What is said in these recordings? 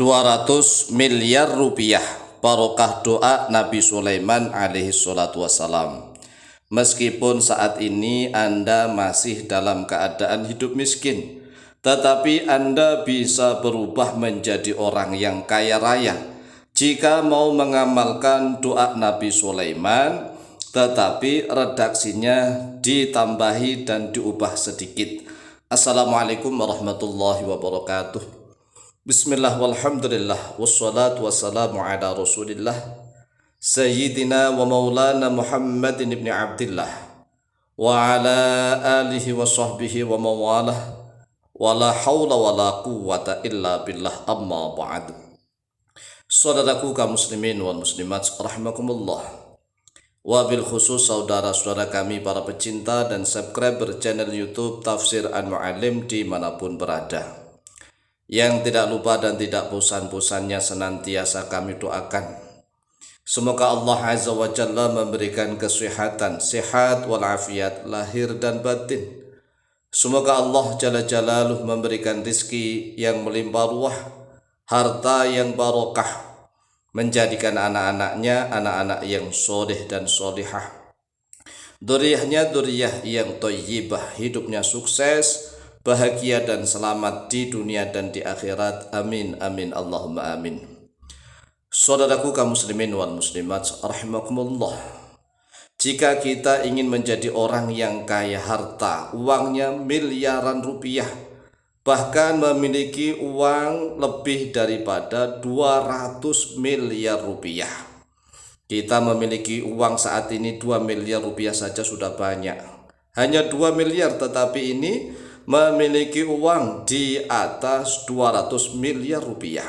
200 miliar rupiah barokah doa Nabi Sulaiman alaihi salatu wassalam. Meskipun saat ini Anda masih dalam keadaan hidup miskin, tetapi Anda bisa berubah menjadi orang yang kaya raya jika mau mengamalkan doa Nabi Sulaiman, tetapi redaksinya ditambahi dan diubah sedikit. Assalamualaikum warahmatullahi wabarakatuh. Bismillah walhamdulillah wassalatu wassalamu ala rasulillah Sayyidina wa maulana Muhammadin ibn Abdillah wa ala alihi wa sahbihi wa mawalah wa la hawla wa la quwwata illa billah, amma ba'd. Saudaraku kaum muslimin wal muslimat rahimakumullah, wabil khusus saudara-saudara kami para pecinta dan subscriber channel YouTube Tafsir Al-Mu'allim dimanapun berada, yang tidak lupa dan tidak bosan-bosannya senantiasa kami doakan, semoga Allah Azza wa Jalla memberikan kesehatan, sehat walafiat lahir dan batin. Semoga Allah Jalla Jalaluh memberikan rizki yang melimpah ruah, harta yang barokah, menjadikan anak-anaknya anak-anak yang soleh dan solihah, duriyahnya duriyah yang thayyibah, hidupnya sukses, bahagia dan selamat di dunia dan di akhirat. Amin amin Allahumma amin. Saudaraku kaum muslimin wal muslimat rahimakumullah, jika kita ingin menjadi orang yang kaya harta, uangnya miliaran rupiah, bahkan memiliki uang lebih daripada 200 miliar rupiah. Kita memiliki uang saat ini 2 miliar rupiah saja sudah banyak. Hanya 2 miliar, tetapi ini memiliki uang di atas 200 miliar rupiah.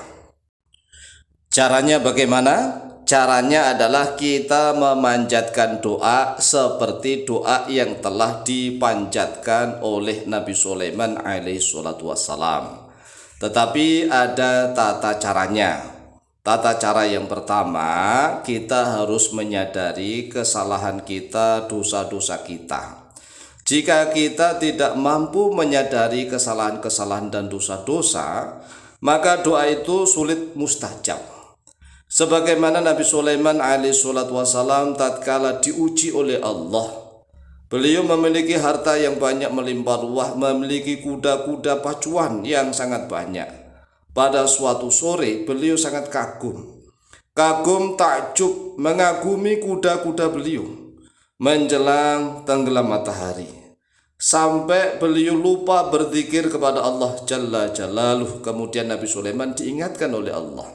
Caranya bagaimana? Caranya adalah kita memanjatkan doa seperti doa yang telah dipanjatkan oleh Nabi Sulaiman alaihi salatu wassalam. Tetapi ada tata caranya. Tata cara yang pertama, kita harus menyadari kesalahan kita, dosa-dosa kita. Jika kita tidak mampu menyadari kesalahan-kesalahan dan dosa-dosa, maka doa itu sulit mustajab. Sebagaimana Nabi Sulaiman alaihi salatu wassalam tatkala diuji oleh Allah, beliau memiliki harta yang banyak melimpah ruah, memiliki kuda-kuda pacuan yang sangat banyak. Pada suatu sore beliau sangat kagum takjub, mengagumi kuda-kuda beliau menjelang tenggelam matahari, sampai beliau lupa berzikir kepada Allah Jalla Jalaluh. Kemudian Nabi Sulaiman diingatkan oleh Allah,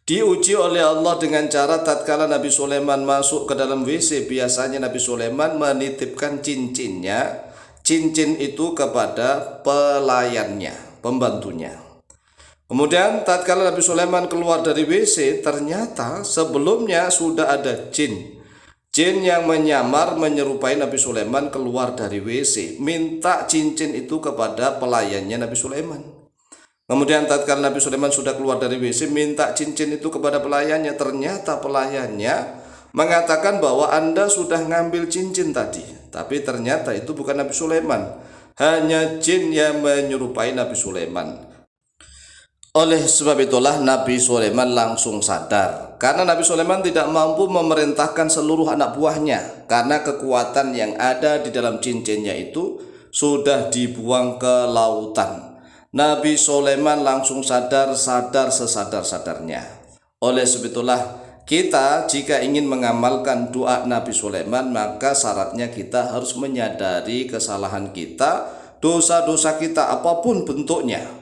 diuji oleh Allah dengan cara tatkala Nabi Sulaiman masuk ke dalam WC, biasanya Nabi Sulaiman menitipkan cincinnya, cincin itu kepada pelayannya, pembantunya. Kemudian tatkala Nabi Sulaiman keluar dari WC, ternyata sebelumnya sudah ada jin yang menyamar menyerupai Nabi Sulaiman keluar dari WC, minta cincin itu kepada pelayannya Nabi Sulaiman. Kemudian tatkala Nabi Sulaiman sudah keluar dari WC, minta cincin itu kepada pelayannya, ternyata pelayannya mengatakan bahwa Anda sudah ngambil cincin tadi, tapi ternyata itu bukan Nabi Sulaiman, hanya jin yang menyerupai Nabi Sulaiman. Oleh sebab itulah Nabi Sulaiman langsung sadar, karena Nabi Sulaiman tidak mampu memerintahkan seluruh anak buahnya, karena kekuatan yang ada di dalam cincinnya itu sudah dibuang ke lautan. Nabi Sulaiman langsung sadar sesadar-sadarnya. Oleh sebab itulah kita jika ingin mengamalkan doa Nabi Sulaiman, maka syaratnya kita harus menyadari kesalahan kita, dosa-dosa kita apapun bentuknya.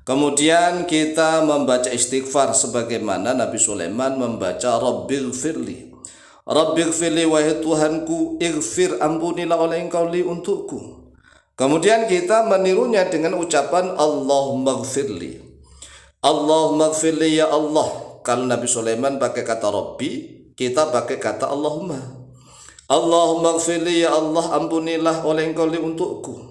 Kemudian kita membaca istighfar sebagaimana Nabi Sulaiman membaca Rabbighfirli. Rabbighfirli, wahai Tuhanku, ighfir, ampunilah oleh Engkau li untukku. Kemudian kita menirunya dengan ucapan Allahummaghfirli. Allahummaghfirli ya Allah. Kalau Nabi Sulaiman pakai kata Rabbi, kita pakai kata Allahumma. Allahummaghfirli ya Allah, ampunilah oleh Engkau li untukku.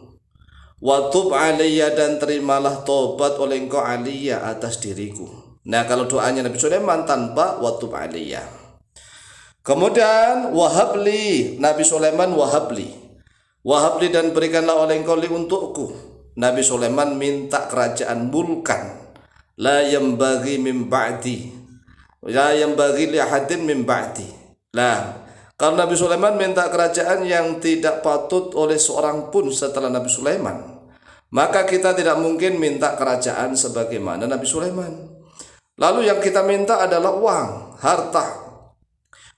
Wa tub alayya, dan terimalah tobat oleh Engkau aliyya, atas diriku. Nah, kalau doanya Nabi Sulaiman tanpa wa tub alayya. Kemudian wahabli, Nabi Sulaiman wahabli, dan berikanlah oleh Engkau li untukku. Nabi Sulaiman minta kerajaan Mulkan, la yanbaghi min ba'di, la yanbaghi li ahadin min ba'di. Lah, karena Nabi Sulaiman minta kerajaan yang tidak patut oleh seorang pun setelah Nabi Sulaiman, maka kita tidak mungkin minta kerajaan sebagaimana Nabi Sulaiman. Lalu yang kita minta adalah uang, harta.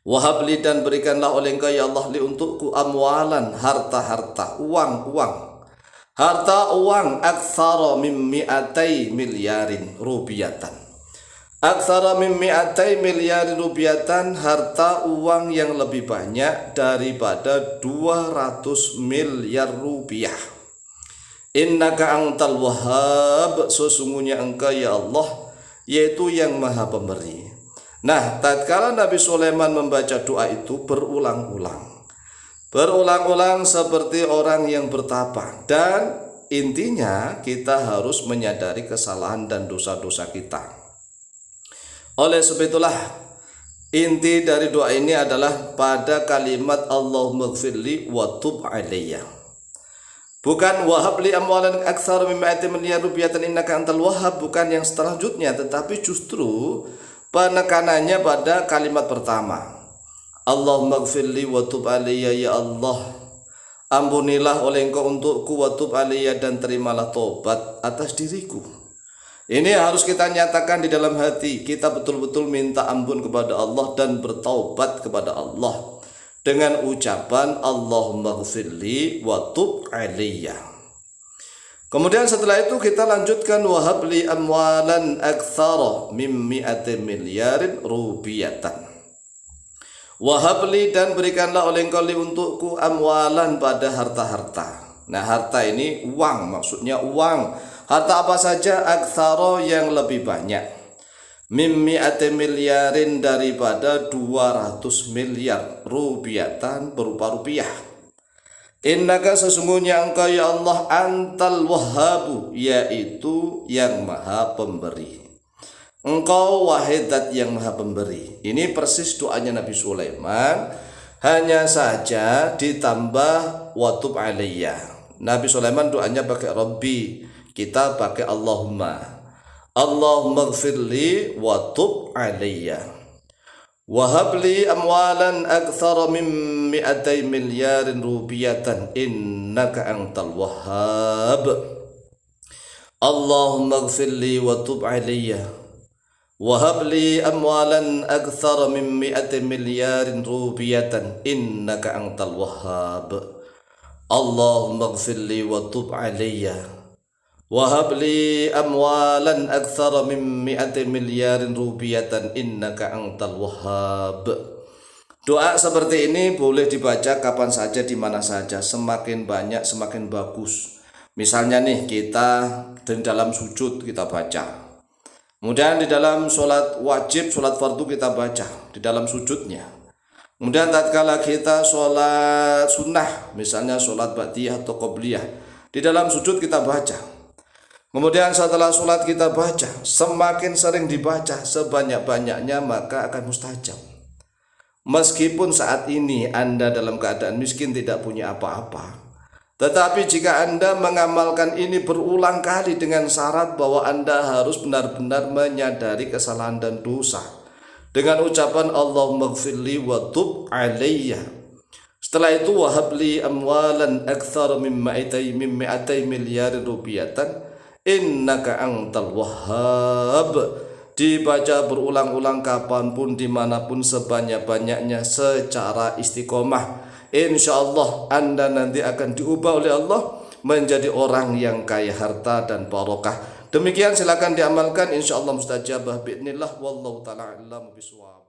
Wahabli, dan berikanlah oleh Engkau ya Allah li untukku amwalan, harta-harta, uang. Harta uang aktsara min mi'atai miliarin rubiyatan. Aktsara min mi'atai miliarin rubiyatan, harta uang yang lebih banyak daripada 200 miliar rupiah. Innaka antal wahhab, sesungguhnya Engkau ya Allah yaitu yang Maha Pemberi. Nah, tatkala Nabi Sulaiman membaca doa itu berulang-ulang seperti orang yang bertapa, dan intinya kita harus menyadari kesalahan dan dosa-dosa kita. Oleh sebab itulah inti dari doa ini adalah pada kalimat Allahumma gfirli wa tub alayya. Bukan wahabli amwalan aktsara min mi'ati miliar rubiyatan innaka antal wahhab, bukan yang selanjutnya, tetapi justru penekanannya pada kalimat pertama. Allahumma gfirli wa tub alayya, ya Allah, ampunilah oleh Engkau untukku, wa tub alayya, dan terimalah tobat atas diriku. Ini harus kita nyatakan di dalam hati, kita betul-betul minta ampun kepada Allah dan bertaubat kepada Allah dengan ucapan Allahumma gfirli wa tub alayya. Kemudian setelah itu kita lanjutkan wahabli amwalan aktsara min mi'ati miliarin rubiyatan. Wahabli, dan berikanlah oleh Engkau li untukku amwalan pada harta-harta. Nah, harta ini uang, maksudnya uang. Harta apa saja? Aktsara, yang lebih banyak. Min mi'ati miliarin, daripada 200 miliar rubiyatan, berupa rupiah. Innaka, sesungguhnya Engkau ya Allah antal wahhabu, yaitu yang Maha Pemberi. Engkau wahidat yang Maha Pemberi. Ini persis doanya Nabi Sulaiman, hanya saja ditambah watub alayya. Nabi Sulaiman doanya pakai Rabbi, kita pakai Allahumma. Allahumma gfirli watub alayya. Wahabli amwalan aktsara min mi'atai miliarin rubiyatan innaka antal wahhab. Allahumma gfirli wa tub alayya. Wahabli amwalan aktsara min mi'atai miliarin rubiyatan innaka antal wahhab. Allahumma gfirli wa tub alayya. Wahabli amwalan aktsara min mi'ati miliarin rubiyatan innaka antal wahhab. Doa seperti ini boleh dibaca kapan saja, di mana saja, semakin banyak semakin bagus. Misalnya nih, kita di dalam sujud kita baca, kemudian di dalam sholat wajib, sholat fardu kita baca di dalam sujudnya. Kemudian tatkala kita sholat sunnah, misalnya sholat ba'diyah atau qobliyah, di dalam sujud kita baca. Kemudian setelah sholat kita baca, semakin sering dibaca sebanyak-banyaknya maka akan mustajab. Meskipun saat ini Anda dalam keadaan miskin, tidak punya apa-apa, tetapi jika Anda mengamalkan ini berulang kali dengan syarat bahwa Anda harus benar-benar menyadari kesalahan dan dosa, dengan ucapan Allahumma gfirli wa tub alayya. Setelah itu wahabli amwalan aktsara min mi'atai miliarin rubiyatan innaka antal wahhab, dibaca berulang-ulang kapanpun, dimanapun, sebanyak-banyaknya, secara istiqomah. InsyaAllah Anda nanti akan diubah oleh Allah menjadi orang yang kaya harta dan barokah. Demikian, silakan diamalkan, insyaallah mustajabah bi'nillah. Wallahu ta'ala a'lam bishawab.